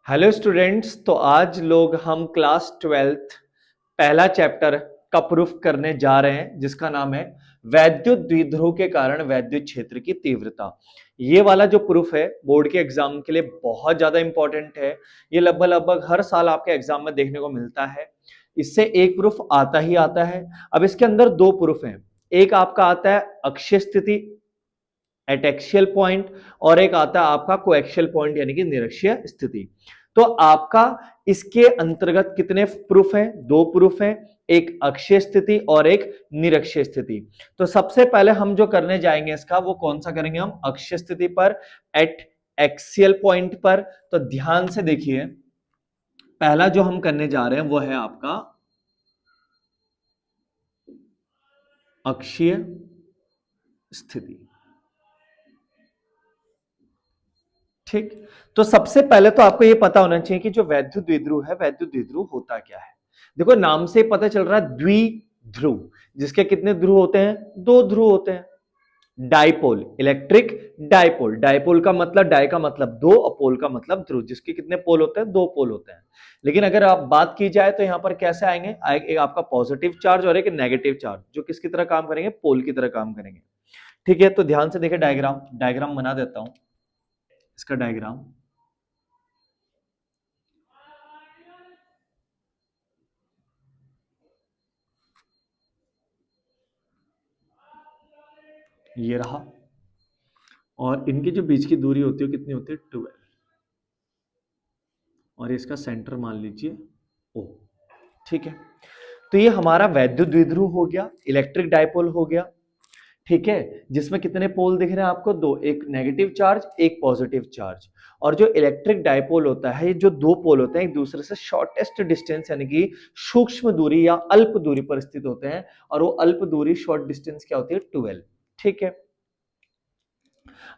Hello students. तो आज लोग हम क्लास ट्वेल्थ पहला चैप्टर का प्रूफ करने जा रहे हैं जिसका नाम है वैद्युत द्विध्रुव के कारण वैद्युत क्षेत्र की तीव्रता। ये वाला जो प्रूफ है बोर्ड के एग्जाम के लिए बहुत ज्यादा इंपॉर्टेंट है। ये लगभग लगभग हर साल आपके एग्जाम में देखने को मिलता है। इससे एक प्रूफ आता ही आता है। अब इसके अंदर दो प्रूफ हैं। एक आपका आता है अक्षीय स्थिति एट एक्सियल पॉइंट और एक आता है आपका कोएक्सियल पॉइंट यानी कि निरक्षीय स्थिति। तो आपका इसके अंतर्गत कितने प्रूफ हैं? दो प्रूफ हैं, एक अक्षीय स्थिति और एक निरक्षीय स्थिति। तो सबसे पहले हम जो करने जाएंगे इसका वो कौन सा करेंगे? हम अक्षीय स्थिति पर एट एक्सियल पॉइंट पर। तो ध्यान से देखिए, पहला जो हम करने जा रहे हैं वो है आपका अक्षीय स्थिति। ठीक। तो सबसे पहले तो आपको यह पता होना चाहिए कि जो वैद्युत द्विध्रुव है, वैद्युत द्विध्रुव होता क्या है। देखो नाम से पता चल रहा है द्विध्रुव, जिसके कितने ध्रुव होते हैं? दो ध्रुव होते हैं। Dipole, electric dipole. डाइपोल का मतलब, डाई का मतलब दो और पोल का मतलब ध्रुव, जिसके कितने पोल होते हैं? दो पोल होते हैं। लेकिन अगर आप बात की जाए तो यहां पर कैसे आएंगे? एक आपका पॉजिटिव चार्ज और एक नेगेटिव चार्ज, जो किसकी तरह काम करेंगे? पोल की तरह काम करेंगे। ठीक है, तो ध्यान से देखें, डायग्राम डायग्राम बना देता हूं इसका डायग्राम। ये रहा, और इनके जो बीच की दूरी होती है कितनी होती है? 12। और इसका सेंटर मान लीजिए ओ। ठीक है, तो ये हमारा वैद्युत द्विध्रुव हो गया, इलेक्ट्रिक डायपोल हो गया। ठीक है, जिसमें कितने पोल दिख रहे हैं आपको? दो, एक नेगेटिव चार्ज एक पॉजिटिव चार्ज। और जो इलेक्ट्रिक डायपोल होता है, ये जो दो पोल होते हैं एक दूसरे से शॉर्टेस्ट डिस्टेंस यानी कि सूक्ष्म दूरी या अल्प दूरी पर स्थित होते हैं, और वो अल्प दूरी शॉर्ट डिस्टेंस क्या होती है? 12। ठीक है,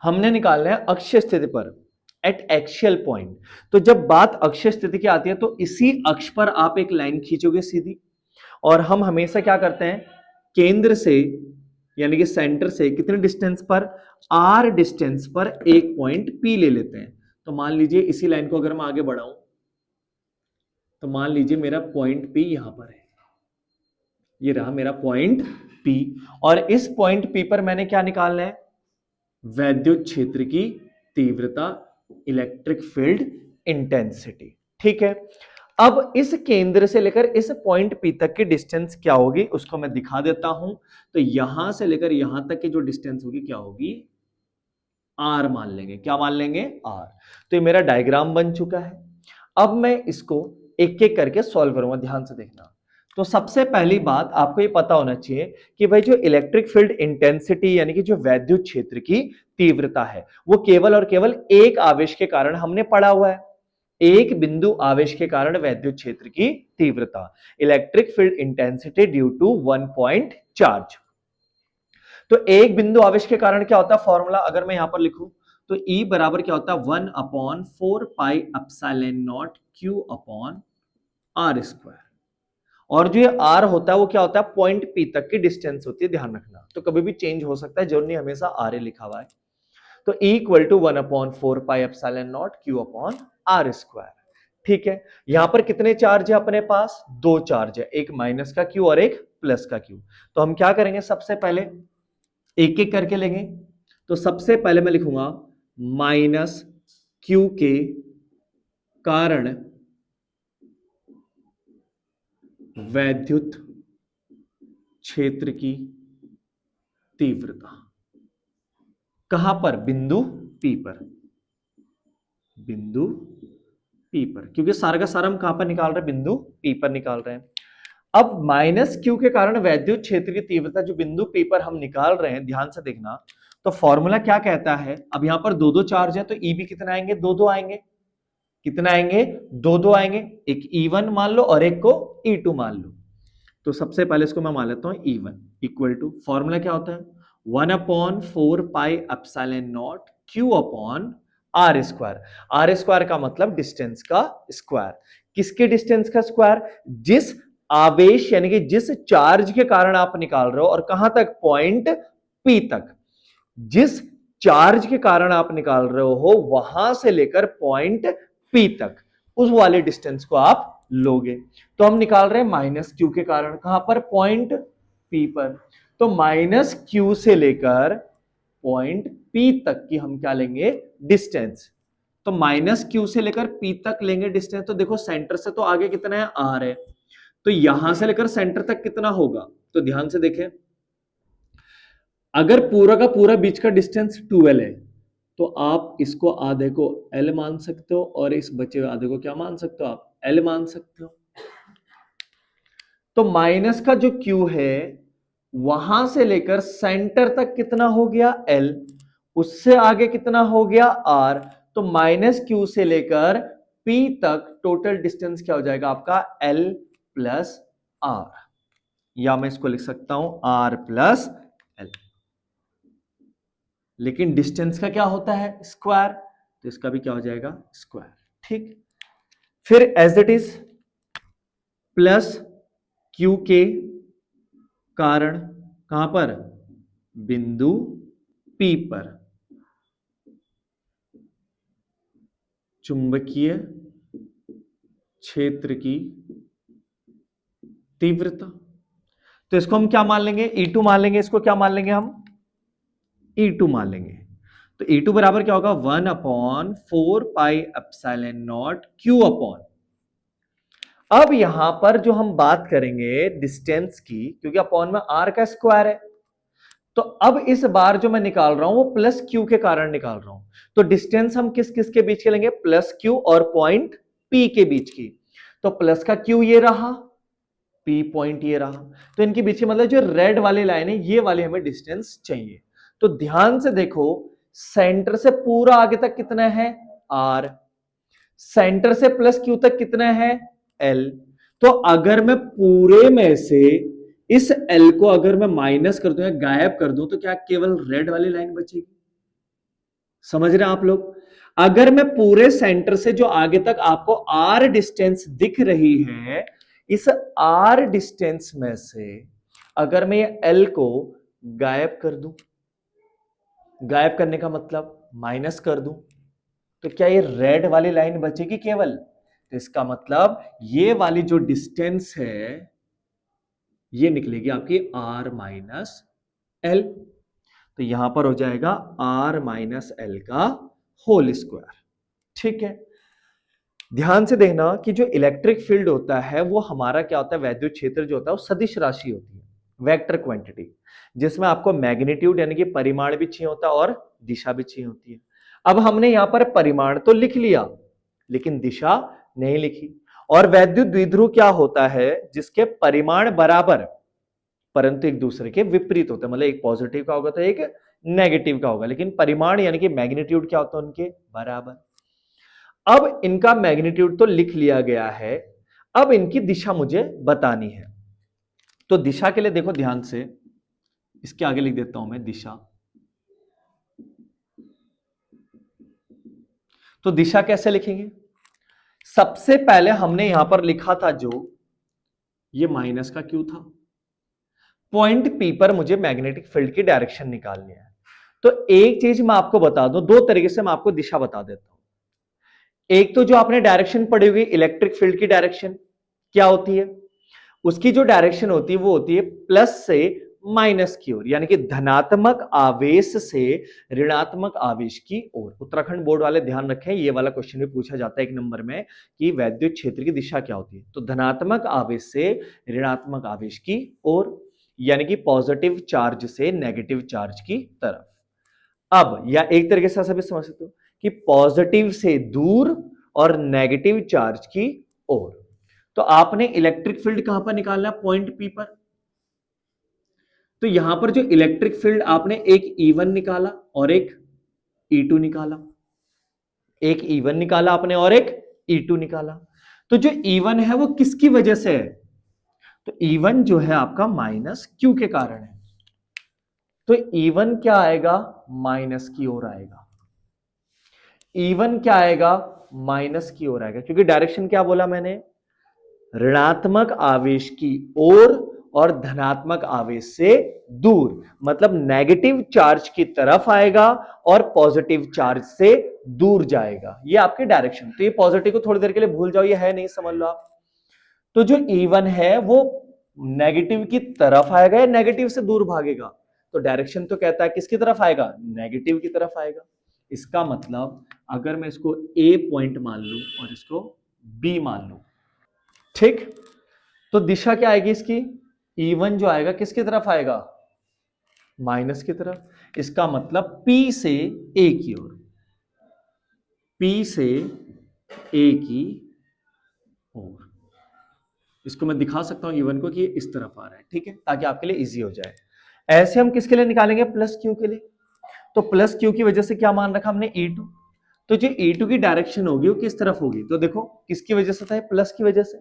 हमने निकालना है अक्षीय स्थिति पर एट एक्सियल पॉइंट। तो जब बात अक्षीय स्थिति की आती है तो इसी अक्ष पर आप एक लाइन खींचोगे सीधी, और हम हमेशा क्या करते हैं? केंद्र से यानी कि सेंटर से कितने डिस्टेंस पर? आर डिस्टेंस पर एक पॉइंट पी ले लेते हैं। तो मान लीजिए इसी लाइन को अगर मैं आगे बढ़ाऊं तो मान लीजिए मेरा पॉइंट पी यहां पर है। ये रहा मेरा पॉइंट पी, और इस पॉइंट पी पर मैंने क्या निकालना है? वैद्युत क्षेत्र की तीव्रता, इलेक्ट्रिक फील्ड इंटेंसिटी। ठीक है, अब इस केंद्र से लेकर इस पॉइंट पी तक की डिस्टेंस क्या होगी उसको मैं दिखा देता हूं। तो यहां से लेकर यहां तक की जो डिस्टेंस होगी क्या होगी? आर मान लेंगे। क्या मान लेंगे? आर। तो ये मेरा डायग्राम बन चुका है। अब मैं इसको एक एक करके सॉल्व करूंगा, ध्यान से देखना। तो सबसे पहली बात आपको ये पता होना चाहिए कि भाई जो इलेक्ट्रिक फील्ड इंटेंसिटी यानी कि जो वैद्युत क्षेत्र की तीव्रता है, वो केवल और केवल एक आवेश के कारण हमने पढ़ा हुआ है। एक बिंदु आवेश के कारण वैद्युत क्षेत्र की तीव्रता, electric field intensity due to one point charge. तो एक बिंदु आवेश के कारण क्या होता है फॉर्मूला? अगर मैं यहां पर लिखूं तो E बराबर क्या होता है? 1/4 pi epsilon naught Q upon R square. और जो ये आर होता है वो क्या होता है? पॉइंट पी तक की डिस्टेंस होती है, ध्यान रखना। तो कभी भी चेंज हो सकता है, जरूर नहीं हमेशा आर ए लिखा हुआ है। तो E equal to 1/4 pi epsilon naught Q upon R square. ठीक है, यहां पर कितने चार्ज है अपने पास? दो चार्ज है, एक माइनस का Q और एक प्लस का Q। तो हम क्या करेंगे? सबसे पहले एक एक करके लेंगे। तो सबसे पहले मैं लिखूंगा माइनस क्यू के कारण वैद्युत क्षेत्र की तीव्रता। कहां पर? बिंदु पी पर। बिंदु पी पर, क्योंकि सारा का सारा हम कहां पर निकाल रहे हैं? बिंदु पी पर निकाल रहे हैं। अब माइनस क्यू के कारण वैद्युत क्षेत्र की तीव्रता जो बिंदु पी पर हम निकाल रहे हैं, ध्यान से देखना। तो फॉर्मूला क्या कहता है? अब यहां पर दो दो चार्ज है तो ई भी कितना आएंगे? दो दो आएंगे। कितना आएंगे? दो दो आएंगे। एक E1 मान लो और एक को E2 मान लो। तो सबसे पहले इसको मैं मान लेता हूं E1 इक्वल टू, फॉर्मूला क्या होता है? 1/4 pi epsilon naught Q upon R square. R square का मतलब डिस्टेंस का स्क्वायर। किसके डिस्टेंस का स्क्वायर? जिस आवेश यानी कि जिस चार्ज के कारण आप निकाल रहे हो, और कहां तक? पॉइंट P तक। जिस चार्ज के कारण आप निकाल रहे हो वहां से लेकर पॉइंट P तक, उस वाले डिस्टेंस को आप लोगे। तो हम निकाल रहे हैं माइनस क्यू के कारण, कहां पर, पॉइंट पी पर। तो माइनस क्यू से लेकर पॉइंट पी तक की हम क्या लेंगे, डिस्टेंस। तो माइनस क्यू से लेकर पी तक लेंगे डिस्टेंस। तो देखो सेंटर से तो आगे कितना है, आर है, तो यहां से लेकर सेंटर तक कितना होगा, तो ध्यान से देखें, अगर पूरा का पूरा बीच का डिस्टेंस 12 है तो आप इसको आधे को L मान सकते हो और इस बचे हुए आधे को क्या मान सकते हो, आप L मान सकते हो। तो माइनस का जो Q है वहां से लेकर सेंटर तक कितना हो गया L, उससे आगे कितना हो गया R। तो माइनस Q से लेकर P तक टोटल डिस्टेंस क्या हो जाएगा आपका, L प्लस R, या मैं इसको लिख सकता हूं R प्लस L। लेकिन डिस्टेंस का क्या होता है, स्क्वायर, तो इसका भी क्या हो जाएगा, स्क्वायर। ठीक, फिर as it is plus Q के कारण कहां पर, बिंदु P पर चुंबकीय क्षेत्र की तीव्रता। तो इसको हम क्या मान लेंगे, E2 मान लेंगे, इसको क्या मान लेंगे हम, E2 मान लेंगे। तो E2 बराबर क्या होगा, 1/4 pi epsilon naught Q upon. अब यहां पर जो हम बात करेंगे डिस्टेंस की, क्योंकि अपॉन में R का स्क्वायर है, तो अब इस बार जो मैं निकाल रहा हूं वो प्लस Q के कारण निकाल रहा हूं। तो डिस्टेंस हम किस किस के बीच के लेंगे, प्लस Q और पॉइंट P के बीच की। तो प्लस का Q ये रहा, P पॉइंट ये रहा, तो इनके बीच मतलब जो रेड वाली लाइन है ये वाली हमें डिस्टेंस चाहिए। तो ध्यान से देखो, सेंटर से पूरा आगे तक कितना है, R, सेंटर से प्लस Q तक कितना है, L। तो अगर मैं पूरे में से इस L को अगर मैं माइनस कर दूं या गायब कर दूं तो क्या केवल रेड वाली लाइन बचेगी, समझ रहे हैं आप लोग। अगर मैं पूरे सेंटर से जो आगे तक आपको R डिस्टेंस दिख रही है, इस R डिस्टेंस में से अगर मैं ये L को गायब कर दूं, गायब करने का मतलब माइनस कर दूं, तो क्या ये रेड वाली लाइन बचेगी केवल, तो इसका मतलब ये वाली जो डिस्टेंस है ये निकलेगी आपकी R माइनस L। तो यहां पर हो जाएगा R माइनस L का होल स्क्वायर। ठीक है, ध्यान से देखना कि जो इलेक्ट्रिक फील्ड होता है वो हमारा क्या होता है, वैद्युत क्षेत्र जो होता है वो सदिश राशि होती है, वेक्टर क्वांटिटी, जिसमें आपको मैग्नीट्यूड यानी कि परिमाण भी चाहिए होता है और दिशा भी चाहिए होती है। अब हमने यहां पर परिमाण तो लिख लिया लेकिन दिशा नहीं लिखी। और वैद्युत द्विध्रुव क्या होता है, जिसके परिमाण बराबर परंतु एक दूसरे के विपरीत होते हैं, मतलब एक पॉजिटिव का होगा तो एक नेगेटिव का होगा, लेकिन परिमाण यानी कि मैग्नीट्यूड क्या होता है उनके बराबर। अब इनका मैग्नीट्यूड तो लिख लिया गया है, अब इनकी दिशा मुझे बतानी है। तो दिशा के लिए देखो ध्यान से, इसके आगे लिख देता हूं मैं दिशा। तो दिशा कैसे लिखेंगे, सबसे पहले हमने यहां पर लिखा था जो ये माइनस का क्यू था, पॉइंट पी पर मुझे मैग्नेटिक फील्ड की डायरेक्शन निकालनी है। तो एक चीज मैं आपको बता दूं, दो तरीके से मैं आपको दिशा बता देता हूं। एक तो जो आपने डायरेक्शन पढ़ी हुई इलेक्ट्रिक फील्ड की डायरेक्शन क्या होती है, उसकी जो डायरेक्शन होती है वो होती है प्लस से माइनस की ओर, यानी कि धनात्मक आवेश से ऋणात्मक आवेश की ओर। उत्तराखंड बोर्ड वाले ध्यान रखें, ये वाला क्वेश्चन भी पूछा जाता है एक नंबर में कि वैद्युत क्षेत्र की दिशा क्या होती है, तो धनात्मक आवेश से ऋणात्मक आवेश की ओर, यानी कि पॉजिटिव चार्ज से नेगेटिव चार्ज की तरफ। अब या एक तरीके से ऐसा भी समझ सकते हो कि पॉजिटिव से दूर और नेगेटिव चार्ज की ओर। तो आपने इलेक्ट्रिक फील्ड कहां पर निकालना है, पॉइंट पी पर। तो यहां पर जो इलेक्ट्रिक फील्ड आपने एक E1 निकाला और एक E2 निकाला, एक E1 निकाला आपने और एक E2 निकाला। तो जो E1 है वो किसकी वजह से है, तो E1 जो है आपका माइनस Q के कारण है। तो E1 क्या आएगा, माइनस की ओर आएगा। E1 क्या आएगा, माइनस की ओर आएगा, क्योंकि डायरेक्शन क्या बोला मैंने, ऋणात्मक आवेश की ओर और धनात्मक आवेश से दूर, मतलब नेगेटिव चार्ज की तरफ आएगा और पॉजिटिव चार्ज से दूर जाएगा। ये आपके डायरेक्शन। तो ये पॉजिटिव को थोड़ी देर के लिए भूल जाओ, ये है नहीं, समझ लो आप। तो जो E1 है वो नेगेटिव की तरफ आएगा या नेगेटिव से दूर भागेगा? तो डायरेक्शन तो कहता है किसकी तरफ आएगा, नेगेटिव की तरफ आएगा। इसका मतलब अगर मैं इसको ए पॉइंट मान लूं और इसको बी मान लूं, ठीक, तो दिशा क्या आएगी इसकी, E1 जो आएगा किसकी तरफ आएगा, माइनस की तरफ। इसका मतलब P से A की ओर, P से A की ओर। इसको मैं दिखा सकता हूं E1 को कि ये इस तरफ आ रहा है, ठीक है, ताकि आपके लिए इजी हो जाए। ऐसे हम किसके लिए निकालेंगे, प्लस क्यू के लिए। तो प्लस क्यू की वजह से क्या मान रखा हमने, E2। तो जो E2 की डायरेक्शन होगी वो किस तरफ होगी, तो देखो किसकी वजह से था, प्लस की वजह से।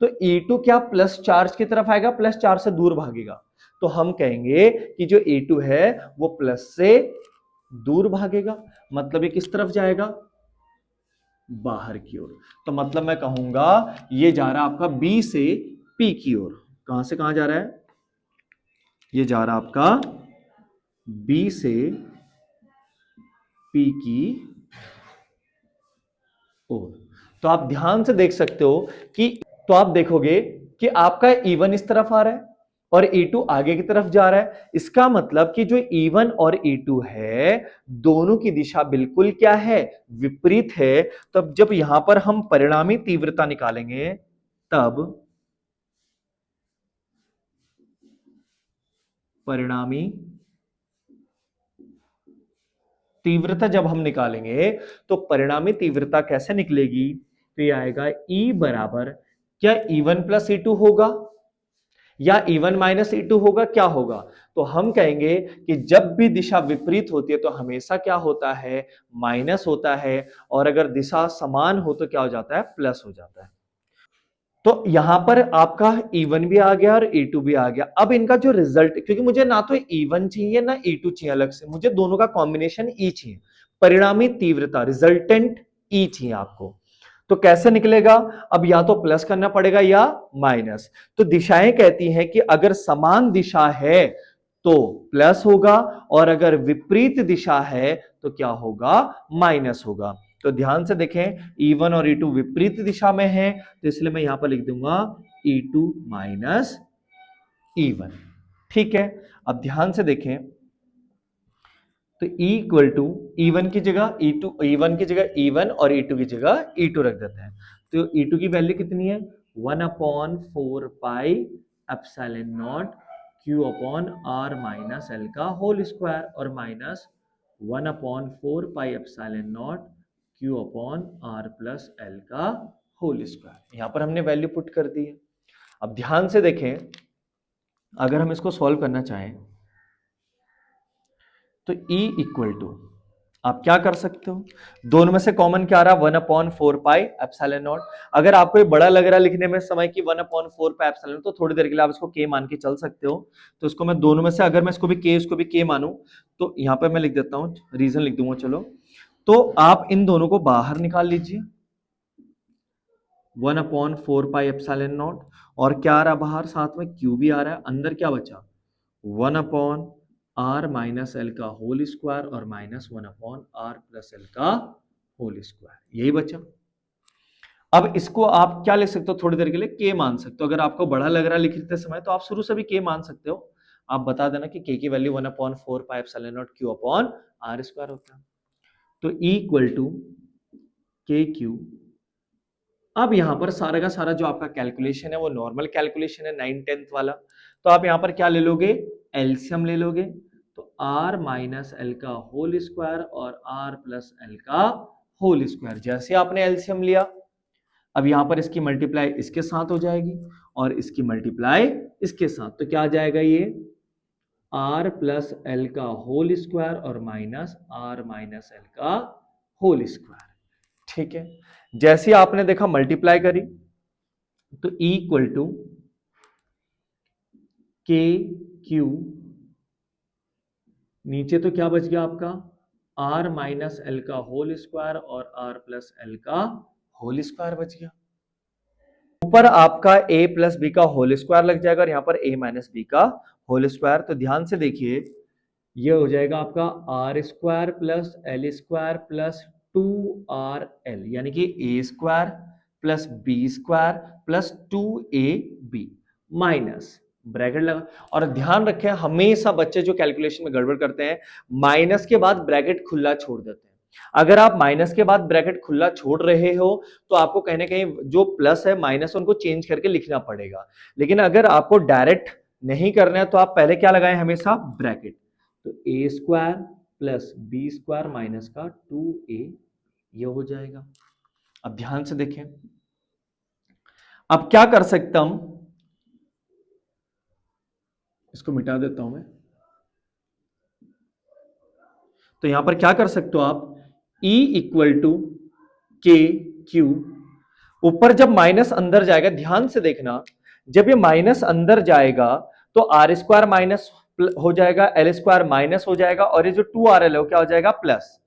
तो E2 क्या प्लस चार्ज की तरफ आएगा, प्लस चार्ज से दूर भागेगा। तो हम कहेंगे कि जो E2 है वो प्लस से दूर भागेगा, मतलब ये किस तरफ जाएगा, बाहर की ओर। तो मतलब मैं कहूंगा ये जा रहा है आपका बी से पी की ओर। कहां से कहां जा रहा है, ये जा रहा है आपका बी से पी की ओर। तो आप ध्यान से देख सकते हो कि, तो आप देखोगे कि आपका E1 इस तरफ आ रहा है और E2 आगे की तरफ जा रहा है। इसका मतलब कि जो E1 और E2 है दोनों की दिशा बिल्कुल क्या है, विपरीत है। तब जब यहां पर हम परिणामी तीव्रता निकालेंगे, तब परिणामी तीव्रता जब हम निकालेंगे तो परिणामी तीव्रता कैसे निकलेगी, तो ये आएगा E बराबर, क्या E1 प्लस E2 होगा या E1 माइनस E2 होगा, क्या होगा। तो हम कहेंगे कि जब भी दिशा विपरीत होती है तो हमेशा क्या होता है, माइनस होता है, और अगर दिशा समान हो तो क्या हो जाता है, प्लस हो जाता है। तो यहां पर आपका E1 भी आ गया और E2 भी आ गया। अब इनका जो रिजल्ट, क्योंकि मुझे ना तो E1 चाहिए ना E2 चाहिए अलग से, मुझे दोनों का कॉम्बिनेशन E चाहिए, परिणामी तीव्रता रिजल्टेंट E चाहिए आपको। तो कैसे निकलेगा, अब या तो प्लस करना पड़ेगा या माइनस। तो दिशाएं कहती हैं कि अगर समान दिशा है तो प्लस होगा और अगर विपरीत दिशा है तो क्या होगा, माइनस होगा। तो ध्यान से देखें, E1 और E2 विपरीत दिशा में है, तो इसलिए मैं यहां पर लिख दूंगा E2 माइनस E1, ठीक है। अब ध्यान से देखें, तो E इक्वल टू E1 की जगह E2, E1 की जगह E1 और E2 की जगह E2 रख देते हैं। तो E2 की वैल्यू कितनी है, 1/4 pi epsilon naught Q upon R minus L का होल स्क्वायर, और minus 1/4 pi epsilon naught Q upon R plus L का होल स्क्वायर। यहां पर हमने वैल्यू पुट कर दी है। अब ध्यान से देखें, अगर हम इसको सॉल्व करना चाहें तो E इक्वल टू, आप क्या कर सकते हो, दोनों में से कॉमन क्या आ रहा है, 1/4 पाई एप्सिलॉन नॉट। अगर आपको ये बड़ा लग रहा है लिखने में समय कि 1/4 पाई एप्सिलॉन, तो थोड़ी देर के लिए आप इसको के मान के चल सकते हो। तो इसको मैं दोनों में से, अगर मैं इसको भी के, इसको भी के मानूं, तो यहां पर मैं लिख देता हूं, रीजन लिख दूंगा, चलो। तो आप इन दोनों को बाहर निकाल लीजिए, 1/4 पाई एप्सिलॉन नॉट, और क्या आ रहा बाहर, साथ में क्यू भी आ रहा है, अंदर क्या बचा, 1/r माइनस एल का होल स्क्वायर और माइनस 1/r प्लस एल का होल स्क्वायर, यही बचा। अब इसको आप क्या लिख सकते हो, थोड़ी देर के लिए के मान सकते हो। अगर आपको बड़ा लग रहा है लिखते समय तो आप शुरू से भी के मान सकते हो। आप बता देना कि के की value 1/4 pi epsilon naught Q upon R square होता है। तो E equal to K Q. अब यहां पर सारा का सारा जो आपका कैलकुलेशन है वो नॉर्मल कैलकुलेशन है, 9/10 वाला। तो आप यहां पर क्या ले लोगे, एलसीएम ले लोगे। तो r माइनस एल का होल स्क्वायर और r प्लस एल का होल स्क्वायर, जैसे आपने एलसीएम लिया, अब यहां पर इसकी मल्टीप्लाई इसके साथ हो जाएगी और इसकी मल्टीप्लाई इसके साथ, तो क्या आ जाएगा ये r प्लस एल का होल स्क्वायर और माइनस r माइनस एल का होल स्क्वायर, ठीक है। जैसे आपने देखा मल्टीप्लाई करी, तो E equal to K Q, नीचे तो क्या बच गया आपका, r माइनस एल का होल स्क्वायर और r प्लस एल का होल स्क्वायर बच गया। ऊपर आपका a प्लस बी का होल स्क्वायर लग जाएगा और यहां पर a माइनस बी का होल स्क्वायर। तो ध्यान से देखिए, ये हो जाएगा आपका R square plus L square plus 2RL, यानी कि a square plus B square plus 2ab minus bracket लगा। और ध्यान रखें, हमेशा बच्चे जो कैलकुलेशन में गड़बड़ करते हैं, माइनस के बाद ब्रैकेट खुला छोड़ देते हैं। अगर आप माइनस के बाद ब्रैकेट खुला छोड़ रहे हो तो आपको कहीं ना कहीं जो प्लस है माइनस उनको चेंज करके लिखना पड़ेगा। लेकिन अगर आपको डायरेक्ट नहीं करना है तो आप पहले क्या लगाएं, हमेशा ब्रैकेट। तो a square plus B square minus का 2a, ये हो जाएगा। अब ध्यान से देखें, अब क्या कर सकता हूं, इसको मिटा देता हूं मैं। तो यहां पर क्या कर सकते हो आप, E equal to K Q, ऊपर जब माइनस अंदर जाएगा, ध्यान से देखना, जब ये माइनस अंदर जाएगा तो आर स्क्वायर माइनस हो जाएगा, एल स्क्वायर माइनस हो जाएगा, और ये जो 2RL है वो क्या हो जाएगा, प्लस।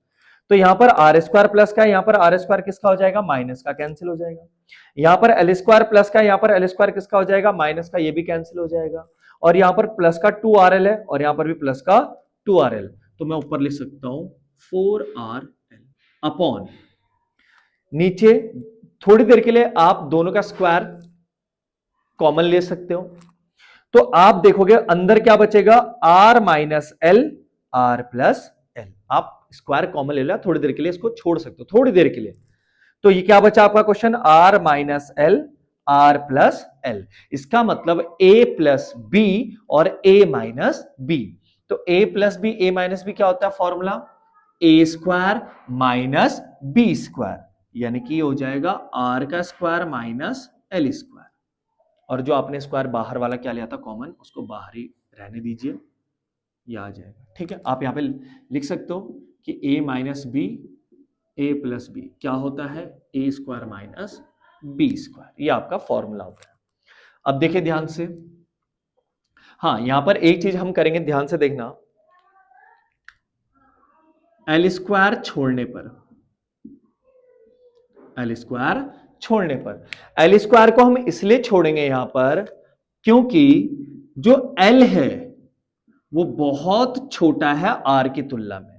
तो यहां पर आर स्क्वायर प्लस का, यहां पर आर स्क्वायर किसका हो जाएगा, माइनस का, कैंसिल हो जाएगा। यहां पर एल स्क्वायर प्लस का, यहां पर एल स्क्वायर किसका हो जाएगा, माइनस का, ये भी कैंसिल हो जाएगा। और यहां पर प्लस का 2RL है और यहां पर भी प्लस का 2RL। तो मैं ऊपर लिख सकता हूं 4RL अपॉन, नीचे थोड़ी देर के लिए आप दोनों का स्क्वायर कॉमन ले सकते हो। तो आप देखोगे अंदर क्या बचेगा, R minus L, R plus L. आप स्क्वायर कॉमन ले लो, थोड़ी देर के लिए इसको छोड़ सकते हो, थोड़ी देर के लिए। तो ये क्या बचा आपका question, R minus L, R plus L. इसका मतलब a प्लस बी और a माइनस बी। तो a plus B, a minus B क्या होता है formula, a square minus B square, यानी कि हो जाएगा r का स्क्वायर माइनस एल स्क्वायर। और जो आपने स्क्वायर बाहर वाला क्या लिया था कॉमन, उसको बाहर ही रहने दीजिए, ये आ जाएगा। ठीक है, आप यहां पे लिख सकते हो कि a minus B, A plus B क्या होता है, A square minus B square, ये आपका फॉर्मूला होता है। अब देखिए ध्यान से, हाँ यहां पर एक चीज हम करेंगे, ध्यान से देखना, एल स्क्वायर छोड़ने पर, एल स्क्वायर छोड़ने पर, एल स्क्वायर को हम इसलिए छोड़ेंगे यहां पर क्योंकि जो एल है वो बहुत छोटा है आर की तुलना में।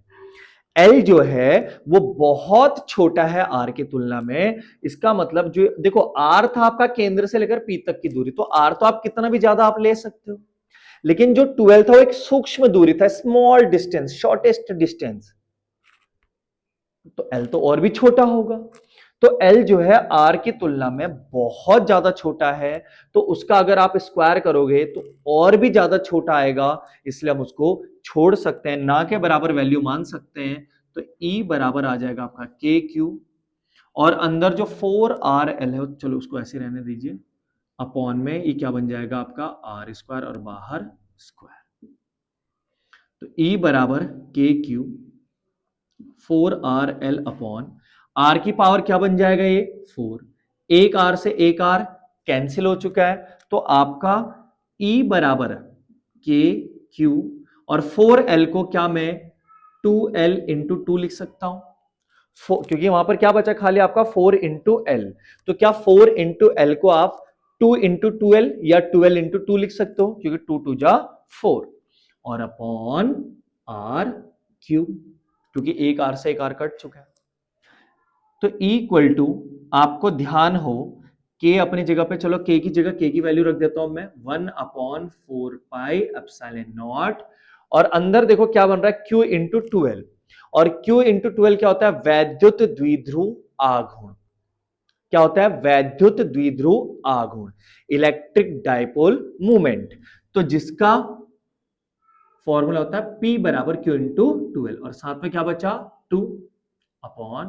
एल जो है वो बहुत छोटा है आर की तुलना में। इसका मतलब जो देखो, आर था आपका केंद्र से लेकर पी तक की दूरी, तो आर तो आप कितना भी ज्यादा आप ले सकते हो, लेकिन जो 12 था वो एक सूक्ष्म दूरी था, स्मॉल डिस्टेंस, शॉर्टेस्ट डिस्टेंस। तो एल तो और भी छोटा होगा। तो एल जो है आर की तुलना में बहुत ज्यादा छोटा है, तो उसका अगर आप स्क्वायर करोगे तो और भी ज्यादा छोटा आएगा, इसलिए हम उसको छोड़ सकते हैं, ना के बराबर वैल्यू मान सकते हैं। तो E बराबर आ जाएगा आपका के क्यू, और अंदर जो 4RL है चलो उसको ऐसे रहने दीजिए, अपॉन में ये क्या बन जाएगा आपका आर स्क्वायर और बाहर स्क्वायर। तो E बराबर के क्यू 4RL अपॉन आर की पावर क्या बन जाएगा, ये 4, एक आर से एक आर कैंसिल हो चुका है, तो आपका E बराबर के क्यू, और 4L को क्या मैं 2L इंटू 2 लिख सकता हूं, क्योंकि वहां पर क्या बचा खाली आपका 4 इंटू एल। तो क्या 4 इंटू एल को आप 2 इंटू 2L या 2L इंटू 2 लिख सकते हो, क्योंकि 2 2 जा 4, और अपॉन आर क्यूब, क्योंकि एक आर से एक आर कट चुका है। तो इक्वल टू, आपको ध्यान हो के अपनी जगह पे, चलो के की जगह के की वैल्यू रख देता हूं मैं 1/4 पाई एप्सिलॉन नॉट, और अंदर देखो क्या बन रहा है, Q इंटू 2L, और Q इंटू 2L क्या होता है, वैद्युत द्विध्रुव आघूर्ण। क्या होता है, वैद्युत द्विध्रुव आघूर्ण, इलेक्ट्रिक डाइपोल मूवमेंट। तो जिसका फॉर्मूला होता है P बराबर Q इंटू 2L, और साथ में क्या बचा 2 अपॉन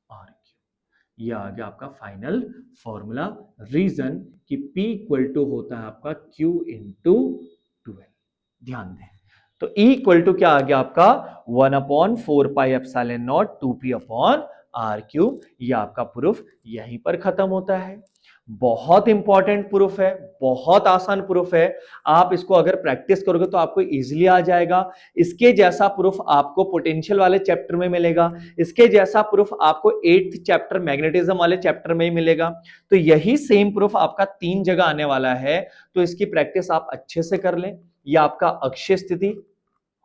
आर क्यू। यह आ गया आपका फाइनल फॉर्मूला। रीजन कि P इक्वल टू होता है आपका Q इंटू 2L। ध्यान दें, तो E इक्वल टू क्या आ गया आपका 1/4 pi epsilon nought 2P upon R cube. यह आपका प्रूफ यहीं पर खत्म होता है। बहुत इंपॉर्टेंट प्रूफ है, बहुत आसान प्रूफ है। आप इसको अगर प्रैक्टिस करोगे तो आपको इजीली आ जाएगा। इसके जैसा प्रूफ आपको पोटेंशियल वाले चैप्टर में मिलेगा, इसके जैसा प्रूफ आपको 8th चैप्टर मैग्नेटिज्म वाले चैप्टर में ही मिलेगा। तो यही सेम प्रूफ आपका 3 जगह आने वाला है। तो इसकी प्रैक्टिस आप अच्छे से कर लें। यह आपका अक्षीय स्थिति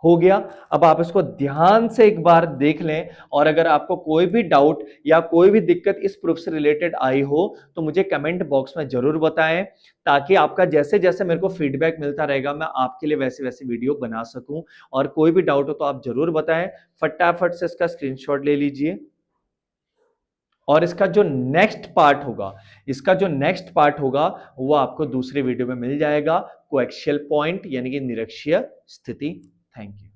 हो गया। अब आप इसको ध्यान से एक बार देख लें, और अगर आपको कोई भी डाउट या कोई भी दिक्कत इस प्रूफ से रिलेटेड आई हो तो मुझे कमेंट बॉक्स में जरूर बताएं, ताकि आपका जैसे जैसे मेरे को फीडबैक मिलता रहेगा मैं आपके लिए वैसे वैसे वीडियो बना सकूं। और कोई भी डाउट हो तो आप जरूर बताएं। फटाफट से इसका स्क्रीनशॉट ले लीजिए। और इसका जो नेक्स्ट पार्ट होगा, वो आपको दूसरे वीडियो में मिल जाएगा, कोएक्सियल पॉइंट यानी कि निरक्षीय स्थिति। Thank you.